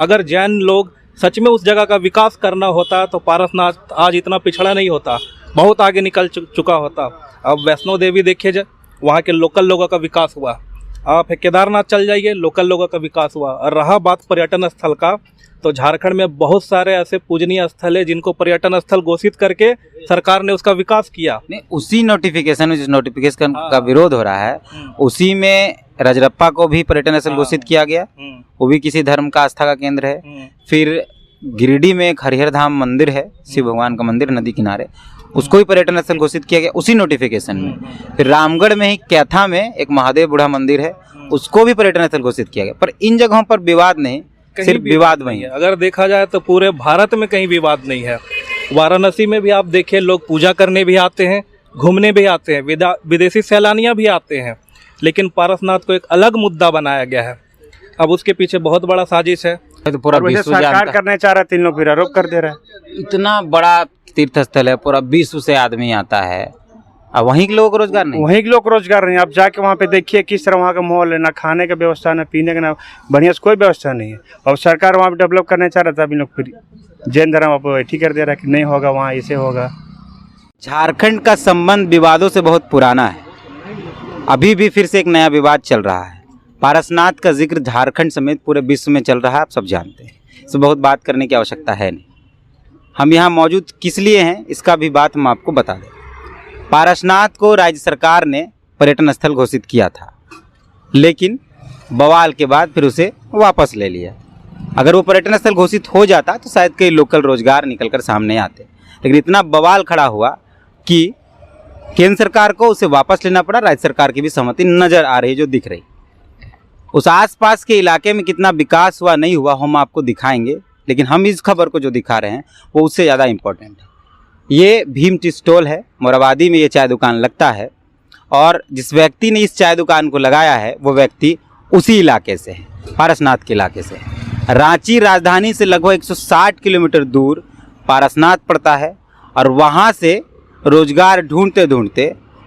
अगर जैन लोग सच में उस जगह का विकास करना होता तो पारसनाथ आज इतना पिछड़ा नहीं होता, बहुत आगे निकल चुका होता। अब वैष्णो देवी देखिए, वहाँ के लोकल लोगों का विकास हुआ। आप केदारनाथ चल जाइए, लोकल लोगों का विकास हुआ। और रहा बात पर्यटन स्थल का, तो झारखंड में बहुत सारे ऐसे पूजनीय स्थल है जिनको पर्यटन स्थल घोषित करके सरकार ने उसका विकास किया। नहीं, उसी नोटिफिकेशन जिस नोटिफिकेशन का विरोध हो रहा है उसी में रजरप्पा को भी पर्यटन स्थल घोषित किया गया। वो भी किसी धर्म का आस्था का केंद्र है। फिर गिरिडीह में एक हरिहर धाम मंदिर है, शिव भगवान का मंदिर नदी किनारे, उसको भी पर्यटन स्थल घोषित किया गया उसी नोटिफिकेशन में। फिर रामगढ़ में ही कैथा में एक महादेव बूढ़ा मंदिर है, उसको भी पर्यटन स्थल घोषित किया गया। पर इन जगहों पर विवाद नहीं, सिर्फ विवाद वही है। अगर देखा जाए तो पूरे भारत में कहीं विवाद नहीं है। वाराणसी में भी आप देखिए, लोग पूजा करने भी आते हैं, घूमने भी आते हैं, विदेशी सैलानियां भी आते हैं। लेकिन पारसनाथ को एक अलग मुद्दा बनाया गया है। अब उसके पीछे बहुत बड़ा साजिश है। तो पूरा विश्व सरकार करने चाह रहा है, 3 लोग फिर आरोप कर दे रहा है। इतना बड़ा तीर्थ स्थल है, पूरा विश्व से आदमी आता है, अब वहीं के लोगों को रोजगार नहीं। वहीं के लोग रोजगार नहीं। आप जाके वहाँ पे देखिए किस तरह वहाँ का माहौल है, ना खाने का व्यवस्था, ना पीने का, ना बढ़िया से कोई व्यवस्था नहीं है। और सरकार वहाँ पे डेवलप करने चाह रहा था, अभी लोग फिर जैन धर्म आप ठीक कर दे रहा है कि नहीं होगा, वहाँ ऐसे होगा। झारखंड का संबंध विवादों से बहुत पुराना है, अभी भी फिर से एक नया विवाद चल रहा है। पारसनाथ का जिक्र झारखंड समेत पूरे विश्व में चल रहा है, आप सब जानते हैं। इससे बहुत बात करने की आवश्यकता है नहीं। हम यहाँ मौजूद किस लिए हैं इसका भी बात हम आपको बता दें। पारसनाथ को राज्य सरकार ने पर्यटन स्थल घोषित किया था, लेकिन बवाल के बाद फिर उसे वापस ले लिया। अगर वो पर्यटन स्थल घोषित हो जाता तो शायद कई लोकल रोजगार निकलकर सामने आते, लेकिन इतना बवाल खड़ा हुआ कि केंद्र सरकार को उसे वापस लेना पड़ा। राज्य सरकार की भी सहमति नजर आ रही, जो दिख रही। उस आसपास के इलाके में कितना विकास हुआ नहीं हुआ हम आपको दिखाएंगे, लेकिन हम इस खबर को जो दिखा रहे हैं वो उससे ज़्यादा इम्पोर्टेंट है। ये भीम टी स्टॉल है, मोराबादी में ये चाय दुकान लगता है, और जिस व्यक्ति ने इस चाय दुकान को लगाया है वो व्यक्ति उसी इलाके से है, पारसनाथ के इलाके से। रांची राजधानी से लगभग 160 किलोमीटर दूर पारसनाथ पड़ता है, और वहाँ से रोजगार ढूंढते ढूंढते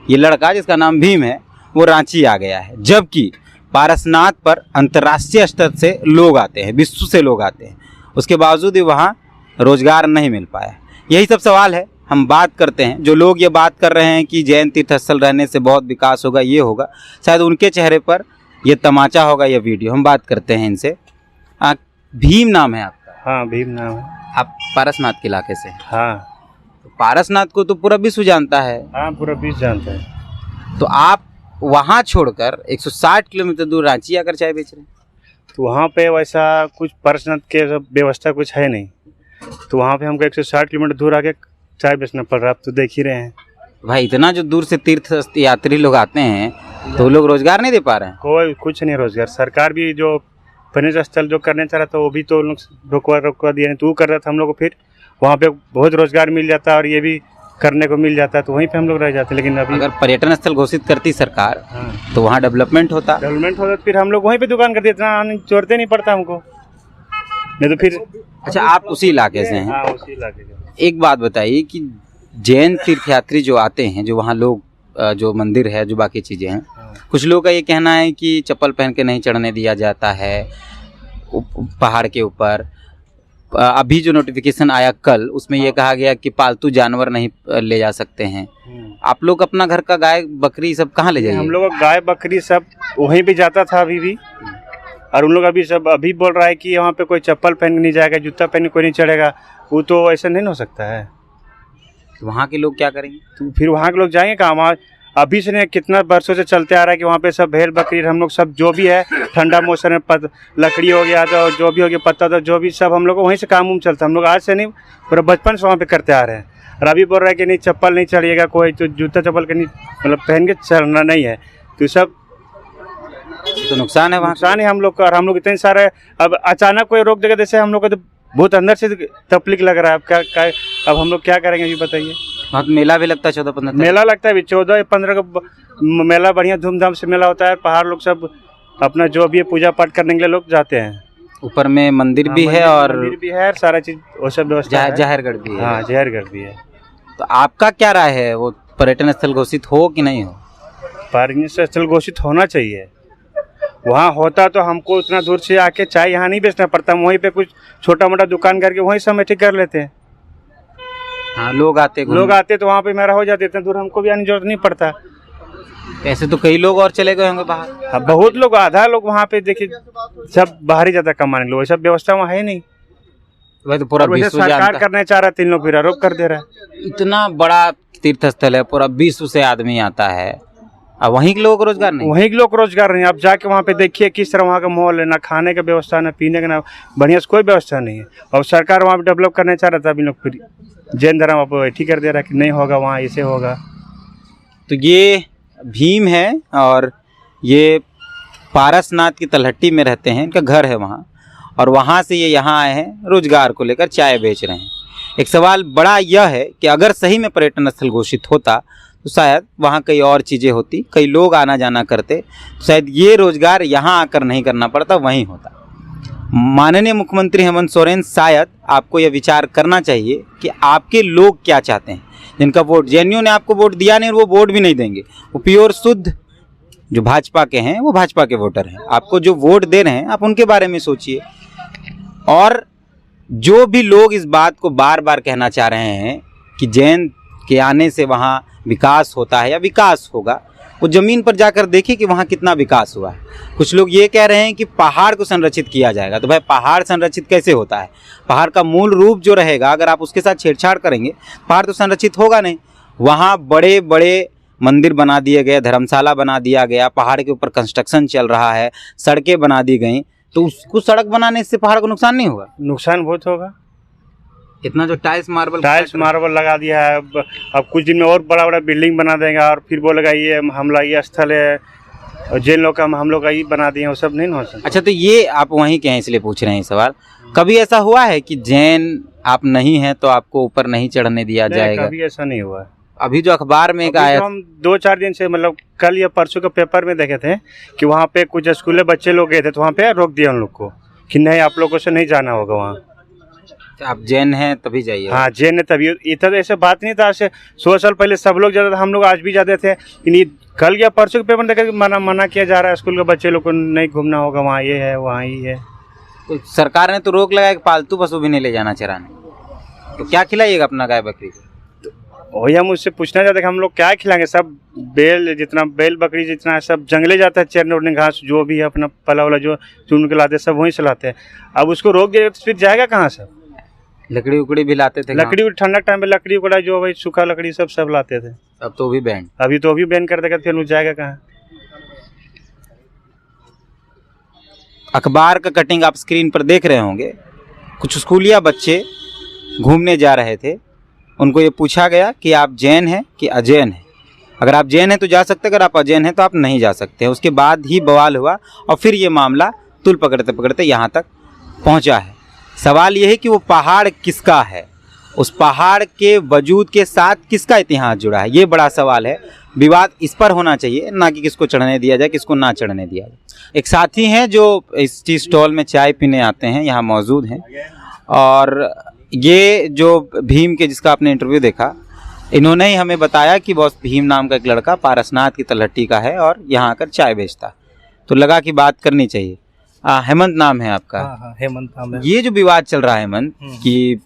ये लड़का जिसका नाम भीम है वो रांची आ गया है। जबकि पारसनाथ पर अंतर्राष्ट्रीय स्तर से लोग आते हैं, विश्व से लोग आते हैं, उसके बावजूद भी वहाँ रोजगार नहीं मिल पाया। यही सब सवाल है, हम बात करते हैं। जो लोग ये बात कर रहे हैं कि जैन तीर्थस्थल रहने से बहुत विकास होगा, ये होगा, शायद उनके चेहरे पर ये तमाचा होगा ये वीडियो। हम बात करते हैं इनसे। भीम नाम है आपका? हाँ, भीम नाम है। आप पारसनाथ के इलाके से? हाँ। तो पारसनाथ को तो पूरा विश्व जानता है। हाँ, पूरा विश्व जानता है। तो आप वहाँ छोड़कर 160 किलोमीटर दूर रांची आकर चाय बेच रहे हैं? तो वहाँ पे वैसा कुछ पारसनाथ के व्यवस्था कुछ है नहीं, तो वहाँ पे हमको 160 किलोमीटर दूर आके चाय बेचना पड़ रहा है। आप तो देख ही रहे हैं भाई, इतना जो दूर से तीर्थ यात्री लोग आते हैं तो लोग रोजगार नहीं दे पा रहे हैं। कोई कुछ नहीं रोजगार। सरकार भी जो पर्यटन स्थल जो करने चाह रहा था वो भी तो लोग रोकवा दिया नहीं, तो वो कर रहा था। हम लोग को फिर वहाँ पे बहुत रोजगार मिल जाता है और ये भी करने को मिल जाता है, तो वहीं पे हम लोग रह जाते। लेकिन अभी अगर पर्यटन स्थल घोषित करती सरकार तो वहाँ डेवलपमेंट होता तो फिर हम लोग वहीं पे दुकान करते, इतना छोड़ते नहीं पड़ता हमको, नहीं तो फिर। अच्छा, आप उसी इलाके से हैं? हाँ, उसी इलाके से। एक बात बताइए कि जैन तीर्थयात्री जो आते हैं, जो वहाँ लोग, जो मंदिर है, जो बाकी चीज़ें हैं, कुछ लोगों का ये कहना है कि चप्पल पहन के नहीं चढ़ने दिया जाता है पहाड़ के ऊपर। अभी जो नोटिफिकेशन आया कल, उसमें ये कहा गया कि पालतू जानवर नहीं ले जा सकते हैं। आप लोग अपना घर का गाय बकरी सब कहाँ ले जाइए? हम लोग गाय बकरी सब वहीं पे जाता था अभी भी, और उन लोग अभी बोल रहा है कि वहाँ पे कोई चप्पल पहन के नहीं जाएगा, जूता पहन के कोई नहीं चढ़ेगा। वो तो ऐसा नहीं हो सकता है। तो वहाँ के लोग क्या करेंगे? तो फिर वहाँ के लोग जाएंगे कहाँ? अभी से नहीं, कितना वर्षों से चलते आ रहा है कि वहाँ पे सब भेड़ बकरी, हम लोग सब जो भी है ठंडा मौसम में लकड़ी हो गया तो जो भी हो गया, पत्ता तो जो भी सब हम लोग वहीं से काम चलता है। हम लोग आज से नहीं, पूरा बचपन से वहाँ पे करते आ रहे हैं। और अभी बोल रहा है कि नहीं चप्पल नहीं चढ़िएगा कोई, तो जूता चप्पल का नहीं, मतलब पहन के चलना नहीं है। तो सब तो नुकसान है, वहाँ नुकसान है हम लोग का। और हम लोग इतने सारे, अब अचानक कोई रोक देगा, जैसे हम लोग को तो बहुत अंदर से तकलीफ लग रहा है। अब क्या अब हम लोग क्या करेंगे ये बताइए। वहाँ मेला भी लगता है 14-15 मेला लगता है, 14-15 का मेला बढ़िया धूमधाम से मेला होता है। पहाड़ लोग सब अपना जो भी है पूजा पाठ करने के लिए लोग जाते हैं। ऊपर में मंदिर भी है, और मंदिर भी है, सारा चीज वो सब व्यवस्था है। जहरगढ़ भी है। हाँ, जहरगढ़ भी है। तो आपका क्या राय है, वो पर्यटन स्थल घोषित हो कि नहीं हो? पर्यटन स्थल घोषित होना चाहिए, वहाँ होता तो हमको उतना दूर से आके चाय यहाँ नहीं बेचना पड़ता, वहीं पे कुछ छोटा मोटा दुकान करके वहीं समय ठीक कर लेते हैं। हाँ, लोग आते तो वहाँ पे मेरा हो जाते, इतना दूर हमको भी आने की जरूरत नहीं पड़ता। ऐसे तो कई लोग और चले गए होंगे बाहर। अब बहुत लोग, आधा लोग वहाँ पे देखिए सब बाहर ही जाता कमाने लोग, सब व्यवस्था वहाँ है नहीं। वह तो पूरा विश्व सरकार जानता है। करना चाह रहा है, 3 लोग फिर आरोप कर दे रहा है। इतना बड़ा तीर्थ स्थल है, पूरा विश्व से आदमी आता है, अब वहीं के लोगों को रोजगार नहीं। वहीं के लोग रोजगार नहीं। आप जाके वहाँ पे देखिए किस तरह वहाँ का माहौल है, ना खाने का व्यवस्था, ना पीने का, ना बढ़िया से कोई व्यवस्था नहीं है। और सरकार वहाँ पे डेवलप करना चाह रहा था, अभी लोग फिर जैन धर्म आप ठीक कर दे रहा है कि नहीं होगा, वहाँ ऐसे होगा। तो ये भीम है और ये पारसनाथ की तलहट्टी में रहते हैं, इनका घर है वहाँ, और वहाँ से ये यहाँ आए हैं रोजगार को लेकर, चाय बेच रहे हैं। एक सवाल बड़ा यह है कि अगर सही में पर्यटन स्थल घोषित होता तो शायद वहाँ कई और चीज़ें होती, कई लोग आना जाना करते, तो शायद ये रोजगार यहाँ आकर नहीं करना पड़ता, वहीं होता। माननीय मुख्यमंत्री हेमंत सोरेन, शायद आपको यह विचार करना चाहिए कि आपके लोग क्या चाहते हैं। जिनका वोट, जेएनयू ने आपको वोट दिया नहीं और वो वोट भी नहीं देंगे, वो प्योर शुद्ध जो भाजपा के हैं, वो भाजपा के वोटर हैं। आपको जो वोट दे रहे हैं आप उनके बारे में सोचिए। और जो भी लोग इस बात को बार बार कहना चाह रहे हैं कि जैन के आने से वहाँ विकास होता है या विकास होगा, वो ज़मीन पर जाकर देखिए कि वहाँ कितना विकास हुआ है। कुछ लोग ये कह रहे हैं कि पहाड़ को संरक्षित किया जाएगा, तो भाई पहाड़ संरक्षित कैसे होता है? पहाड़ का मूल रूप जो रहेगा, अगर आप उसके साथ छेड़छाड़ करेंगे, पहाड़ तो संरक्षित होगा नहीं। वहाँ बड़े बड़े मंदिर बना दिए गए, धर्मशाला बना दिया गया, पहाड़ के ऊपर कंस्ट्रक्शन चल रहा है, सड़कें बना दी गई, तो उसको सड़क बनाने से पहाड़ को नुकसान नहीं होगा? नुकसान बहुत होगा। इतना जो टाइल्स मार्बल लगा दिया है, अब कुछ दिन में और बड़ा बड़ा बिल्डिंग बना देगा, और फिर बोलेगा ये हमला, ये स्थल है, और जैन लोग का हम लोग का ये बना दिए, वो सब नहीं हो सकता। अच्छा, तो ये आप वहीं के हैं इसलिए पूछ रहे हैं सवाल। कभी ऐसा हुआ है कि जैन आप नहीं हैं तो आपको ऊपर नहीं चढ़ने दिया जाएगा? कभी ऐसा नहीं हुआ। अभी जो अखबार में एक आया, हम 2-4 दिन से, मतलब कल या परसों के पेपर में देखे थे कि वहाँ पे कुछ स्कूल बच्चे लोग गए थे, तो वहाँ पे रोक दिया उन लोग को कि नहीं, आप लोगों से नहीं जाना होगा वहाँ। आप जैन हैं तभी जाइए। हाँ, जैन है तभी। इतना तो ऐसे बात नहीं था, आज से 100 साल पहले सब लोग जाते थे, हम लोग आज भी जाते थे। कल या परसों के पेपर देखा मना किया जा रहा है, स्कूल के बच्चे लोग को नहीं घूमना होगा वहाँ, ये है वहाँ ही है। तो सरकार ने तो रोक लगाया कि पालतू पशु भी नहीं ले जाना चराने, तो क्या खिलाइएगा अपना गाय बकरी को? वही हम उससे पूछना चाहते हैं कि हम लोग क्या खिलाएंगे? सब बैल बकरी जितना है सब जंगले जाता है चरने उड़ने, घास जो भी है अपना पला वाला जो चुन के लाते हैं सब वहीं से लाते हैं। अब उसको रोक दिया तो फिर जाएगा कहाँ से? लकड़ी उकड़ी भी लाते थे, लकड़ी ठंडा टाइम में लकड़ी उकड़ा जो भाई सूखा लकड़ी सब लाते थे। अब तो भी बैन, अभी तो भी बैन कर देगा, फिर वो जाएगा कहाँ? अखबार का कटिंग आप स्क्रीन पर देख रहे होंगे। कुछ स्कूलिया बच्चे घूमने जा रहे थे, उनको ये पूछा गया कि आप जैन हैं कि अजैन हैं। अगर आप जैन हैं तो जा सकते, अगर आप अजैन हैं तो आप नहीं जा सकते। उसके बाद ही बवाल हुआ और फिर ये मामला तुल पकड़ते पकड़ते यहाँ तक पहुँचा है। सवाल ये है कि वो पहाड़ किसका है, उस पहाड़ के वजूद के साथ किसका इतिहास जुड़ा है, ये बड़ा सवाल है। विवाद इस पर होना चाहिए, ना कि किसको चढ़ने दिया जाए, किसको ना चढ़ने दिया जाए। एक साथी हैं जो इस टी स्टॉल में चाय पीने आते हैं, यहाँ मौजूद हैं, और ये जो भीम के जिसका आपने इंटरव्यू देखा, इन्होंने ही हमें बताया कि बॉस भीम नाम का एक लड़का पारसनाथ की तलहट्टी का है और यहाँ आकर चाय बेचता, तो लगा कि बात करनी चाहिए। हेमंत नाम है आपका? हाँ, हेमंत नाम है। ये जो विवाद चल रहा है हेमंत कि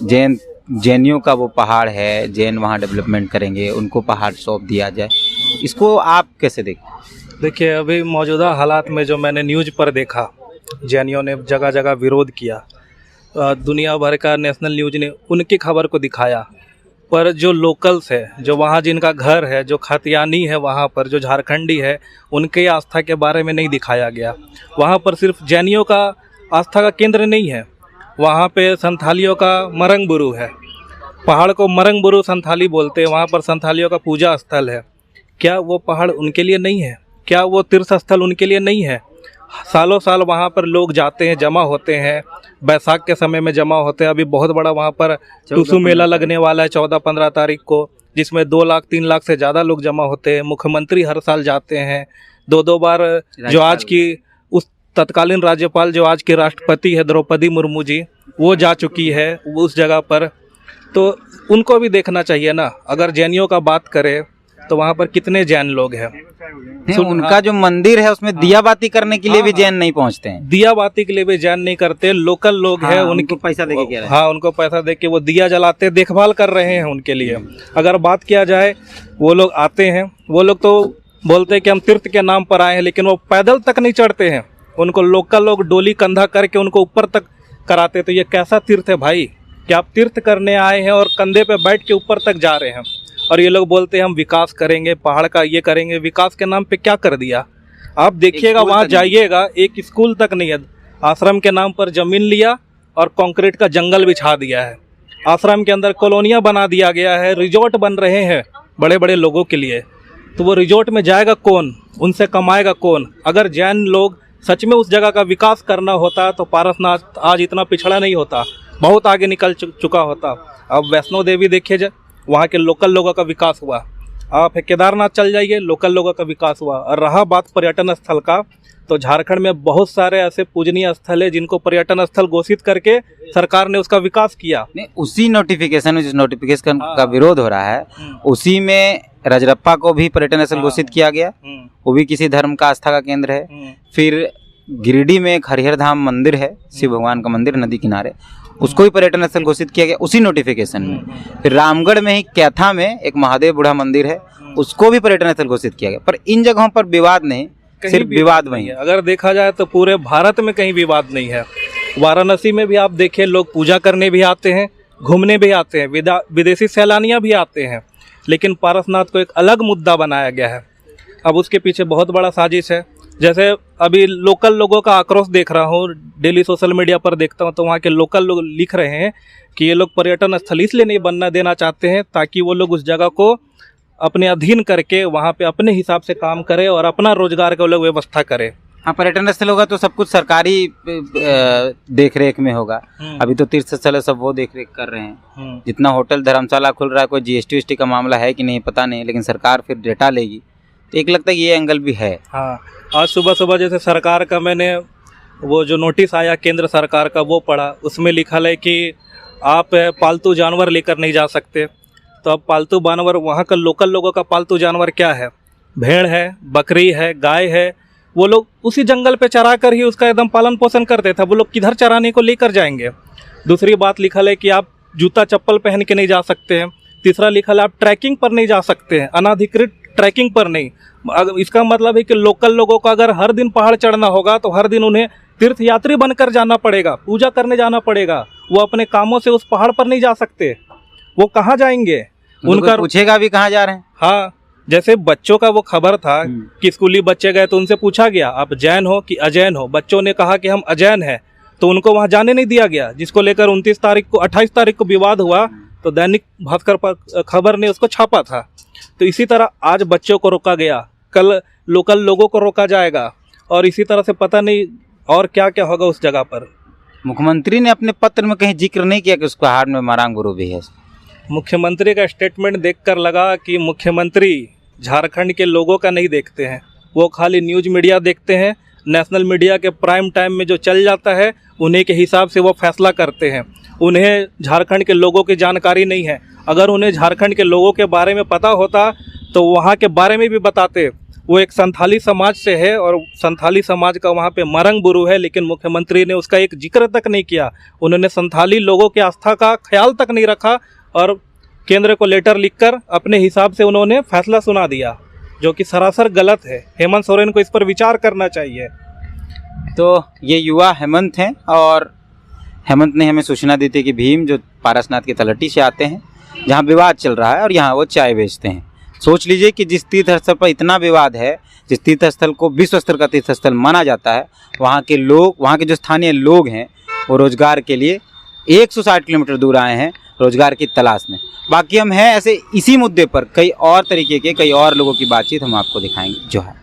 जैनियों का वो पहाड़ है, जैन वहाँ डेवलपमेंट करेंगे, उनको पहाड़ सौंप दिया जाए, इसको आप कैसे देखते? देखिए, अभी मौजूदा हालात में जो मैंने न्यूज़ पर देखा, जैनियों ने जगह जगह विरोध किया, दुनिया भर का नेशनल न्यूज़ ने उनकी खबर को दिखाया, पर जो लोकल्स है, जो वहाँ जिनका घर है, जो खतियानी है, वहाँ पर जो झारखंडी है, उनके आस्था के बारे में नहीं दिखाया गया। वहाँ पर सिर्फ जैनियों का आस्था का केंद्र नहीं है, वहाँ पे संथालियों का मरंग बुरू है। पहाड़ को मरंग बुरू संथाली बोलते हैं, वहाँ पर संथालियों का पूजा स्थल है। क्या वो पहाड़ उनके लिए नहीं है? क्या वो तीर्थ स्थल उनके लिए नहीं है? सालों साल वहाँ पर लोग जाते हैं, जमा होते हैं, बैसाख के समय में जमा होते हैं। अभी बहुत बड़ा वहाँ पर टूसू मेला लगने वाला है 14-15 तारीख को, जिसमें 2 लाख 3 लाख से ज़्यादा लोग जमा होते हैं। मुख्यमंत्री हर साल जाते हैं, 2-2 बार। जो आज की उस तत्कालीन राज्यपाल, जो आज की राष्ट्रपति है द्रौपदी मुर्मू जी, वो जा चुकी है उस जगह पर। तो उनको भी देखना चाहिए ना। अगर जैनियों का बात करें तो वहाँ पर कितने जैन लोग हैं। नहीं, उनका जो मंदिर है उसमें दिया बाती करने के लिए भी जैन नहीं पहुंचते हैं। दिया बाती के लिए भी जैन नहीं करते, लोकल लोग हैं, उनको पैसा देके क्या हाँ उनको पैसा दे के वो दिया जलाते, देखभाल कर रहे हैं उनके लिए। अगर बात किया जाए, वो लोग आते हैं, वो लोग तो बोलते हैं कि हम तीर्थ के नाम पर आए हैं, लेकिन वो पैदल तक नहीं चढ़ते हैं। उनको लोकल लोग डोली कंधा करके उनको ऊपर तक कराते। तो ये कैसा तीर्थ है भाई कि आप तीर्थ करने आए हैं और कंधे पे बैठ के ऊपर तक जा रहे हैं। और ये लोग बोलते हैं हम विकास करेंगे, पहाड़ का ये करेंगे। विकास के नाम पे क्या कर दिया? आप देखिएगा, वहाँ जाइएगा, एक स्कूल तक नहीं है। आश्रम के नाम पर जमीन लिया और कंक्रीट का जंगल बिछा दिया है। आश्रम के अंदर कॉलोनियाँ बना दिया गया है, रिजॉर्ट बन रहे हैं बड़े बड़े लोगों के लिए। तो वो रिजॉर्ट में जाएगा कौन? उनसे कमाएगा कौन? अगर जैन लोग सच में उस जगह का विकास करना होता तो पारसनाथ आज इतना पिछड़ा नहीं होता, बहुत आगे निकल चुका होता। अब वैष्णो देवी देखिए, वहाँ के लोकल लोगों का विकास हुआ। आप केदारनाथ चल जाइए, लोकल लोगों का विकास हुआ। और रहा बात पर्यटन स्थल का, तो झारखंड में बहुत सारे ऐसे पूजनीय स्थल है जिनको पर्यटन स्थल घोषित करके सरकार ने उसका विकास किया। नहीं, उसी नोटिफिकेशन में जिस नोटिफिकेशन का विरोध हो रहा है उसी में रजरप्पा को भी पर्यटन स्थल घोषित किया गया। वो भी किसी धर्म का आस्था का केंद्र है। फिर गिरिडीह में एक हरिहर धाम मंदिर है, शिव भगवान का मंदिर नदी किनारे, उसको भी पर्यटन स्थल घोषित किया गया उसी नोटिफिकेशन में। फिर रामगढ़ में ही कैथा में एक महादेव बूढ़ा मंदिर है, उसको भी पर्यटन स्थल घोषित किया गया। पर इन जगहों पर विवाद नहीं, सिर्फ विवाद वही है। अगर देखा जाए तो पूरे भारत में कहीं विवाद नहीं है। वाराणसी में भी आप देखिए, लोग पूजा करने भी आते हैं, घूमने भी आते हैं, विदेशी सैलानियाँ भी आते हैं। लेकिन पारसनाथ को एक अलग मुद्दा बनाया गया है। अब उसके पीछे बहुत बड़ा साजिश है। जैसे अभी लोकल लोगों का आक्रोश देख रहा हूँ, डेली सोशल मीडिया पर देखता हूँ, तो वहाँ के लोकल लोग लिख रहे हैं कि ये लोग पर्यटन स्थल इसलिए नहीं बनना देना चाहते हैं ताकि वो लोग उस जगह को अपने अधीन करके वहाँ पे अपने हिसाब से काम करें और अपना रोजगार का लोग व्यवस्था करें। हाँ, पर्यटन स्थल होगा तो सब कुछ सरकारी देख रेख में होगा। अभी तो तीर्थ स्थल है, सब वो देख रेख कर रहे हैं। जितना होटल धर्मशाला खुल रहा है, कोई GST का मामला है कि नहीं पता नहीं, लेकिन सरकार फिर डेटा लेगी। तो एक लगता है ये एंगल भी है। हाँ, आज सुबह सुबह जैसे सरकार का मैंने वो जो नोटिस आया केंद्र सरकार का वो पढ़ा, उसमें लिखा है कि आप पालतू जानवर लेकर नहीं जा सकते। तो अब पालतू जानवर, वहाँ का लोकल लोगों का पालतू जानवर क्या है? भेड़ है, बकरी है, गाय है। वो लोग उसी जंगल पे चरा कर ही उसका एकदम पालन पोषण करते थे। वो लोग किधर चराने को लेकर जाएंगे? दूसरी बात लिखा है कि आप जूता चप्पल पहन के नहीं जा सकते हैं। तीसरा लिखा है आप ट्रैकिंग पर नहीं जा सकते हैं, अनाधिकृत ट्रैकिंग पर नहीं। इसका मतलब है कि लोकल लोगों को अगर हर दिन पहाड़ चढ़ना होगा तो हर दिन उन्हें तीर्थ यात्री बनकर जाना पड़ेगा, पूजा करने जाना पड़ेगा। वो अपने कामों से उस पहाड़ पर नहीं जा सकते। वो कहाँ जाएंगे? उनका पूछेगा भी कहाँ जा रहे हैं। हाँ, जैसे बच्चों का वो खबर था कि स्कूली बच्चे गए तो उनसे पूछा गया आप जैन हो कि अजैन हो। बच्चों ने कहा कि हम अजैन हैं, तो उनको वहाँ जाने नहीं दिया गया, जिसको लेकर 28 तारीख को विवाद हुआ। तो दैनिक भास्कर पर खबर ने उसको छापा था। तो इसी तरह आज बच्चों को रोका गया, कल लोकल लोगों को रोका जाएगा, और इसी तरह से पता नहीं और क्या क्या होगा उस जगह पर। मुख्यमंत्री ने अपने पत्र में कहीं जिक्र नहीं किया कि उसको हार में मारांग गुरु भी है। मुख्यमंत्री का स्टेटमेंट देखकर लगा कि मुख्यमंत्री झारखंड के लोगों का नहीं देखते हैं, वो खाली न्यूज़ मीडिया देखते हैं। नेशनल मीडिया के प्राइम टाइम में जो चल जाता है उन्हीं के हिसाब से वो फैसला करते हैं। उन्हें झारखंड के लोगों की जानकारी नहीं है। अगर उन्हें झारखंड के लोगों के बारे में पता होता तो वहाँ के बारे में भी बताते। वो एक संथाली समाज से है और संथाली समाज का वहाँ पे मरंग बुरु है, लेकिन मुख्यमंत्री ने उसका एक जिक्र तक नहीं किया। उन्होंने संथाली लोगों की आस्था का ख्याल तक नहीं रखा और केंद्र को लेटर लिखकर अपने हिसाब से उन्होंने फैसला सुना दिया, जो कि सरासर गलत है। हेमंत सोरेन को इस पर विचार करना चाहिए। तो ये युवा हेमंत हैं और हेमंत ने हमें सूचना दी थी कि भीम जो पारसनाथ की तलहटी से आते हैं, जहाँ विवाद चल रहा है और यहाँ वो चाय बेचते हैं। सोच लीजिए कि जिस तीर्थ स्थल पर इतना विवाद है, जिस तीर्थ स्थल को विश्व स्तर का तीर्थ स्थल माना जाता है, वहाँ के लोग, वहाँ के जो स्थानीय लोग हैं, वो रोजगार के लिए 160 किलोमीटर दूर आए हैं रोजगार की तलाश में। बाकी हम हैं ऐसे इसी मुद्दे पर कई और तरीके के कई और लोगों की बातचीत हम आपको दिखाएंगे जो है।